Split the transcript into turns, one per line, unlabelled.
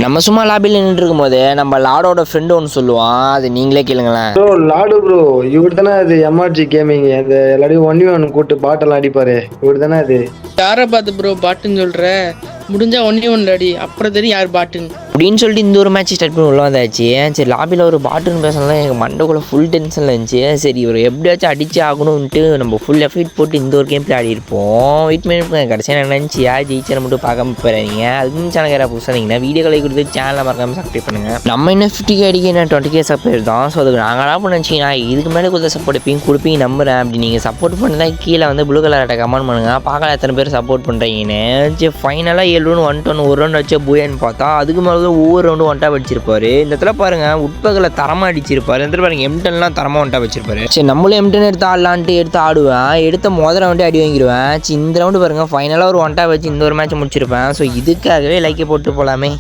நம்ம சும்மா லாபியில் நின்றுட்டு இருக்கும்போது நம்ம லாடோட ஃப்ரெண்டு ஒன்று சொல்லுவான், அது நீங்களே கேளுங்களேன்.
ப்ரோ லாடு ப்ரோ இவர் தானே அது எம்ஆர்ஜி கேமிங் அந்த எல்லாரையும் 1v1 கூட்டு பாட்டெல்லாம் அடிப்பாரு இவர் தானே அது.
யாரை பார்த்து ப்ரோ பாட்டுன்னு சொல்ற? முடிஞ்சா 1v1 அடி, அப்புறம் தெரியும் யார் பாட்டுன்னு
அப்படின்னு சொல்லிட்டு இந்த ஒரு மேட்ச் ஸ்டார்ட் பண்ணி உள்ள வந்தாச்சு. சரி லாபியில் ஒரு பாட்டுன்னு பேசலாம், எனக்கு மண்டக்குள்ள ஃபுல் டென்ஷனில் இருந்துச்சு. சரி இவர் எப்படியாச்சும் அடிச்சு ஆகணும்ன்ட்டு நம்ம ஃபுல் எஃபர்ட் போட்டு இந்த ஒரு கேம் பிளே ஆடி இருப்போம். வெயிட் பண்ணி கடைசியாக என்ன நினச்சி ஜெயிச்சரை மட்டும் பார்க்காம போகிறீங்க. அதுக்கு சேனல் யாராவது புதுசாக வீடியோக்களை கொடுத்து சேனலை மறக்காம சப்ஸ்கிரைப் பண்ணுங்கள். நம்ம என்ன 50K அடிக்க என்ன 20K சப்ஸ்கிரைப் தான். ஸோ அதுக்கு நாங்கள் என்ன நினச்சிங்கன்னா இதுக்கு மேலே கொடுத்த சப்போர்ட் எப்பயும் கொடுப்பீங்க நம்புறேன். அப்படி நீங்கள் சப்போர்ட் பண்ணதான் கீழே வந்து ப்ளூ கலர்ட்ட கமெண்ட் பண்ணுங்கள். பார்க்கலாம் எத்தனை பேர் சப்போர்ட் பண்ணுறீங்கன்னு. சரி ஃபைனலாக 7 ரவுண்ட் 1 டவுன் 1 ரவுண்ட் வச்சு பூயான்னு பார்த்தா அதுக்கு மேலே ஒவ்வொரு ரவுண்டும் ஒன்ட்டா வச்சிருப்பாரு. இந்த இடத்துல பாருங்கள் உட்பகலை தரமாக அடிச்சிருப்பாரு. இந்த பாருங்க M10லாம் தரமாக ஒன்ட்டா வச்சிருப்பாரு. சரி நம்மளும் M10 எடுத்து ஆடலான்ட்டு எடுத்து ஆடுவேன். எடுத்த மொதல் ரவுண்டே அடி வாங்கிடுவேன். சரி இந்த ரவுண்டு பாருங்கள் ஃபைனலாக ஒரு ஒன்ட்டா வச்சு இந்த ஒரு மேட்ச் முடிச்சிருப்பேன். ஸோ இதுக்காகவே லைக்கை போட்டு போகலாமே.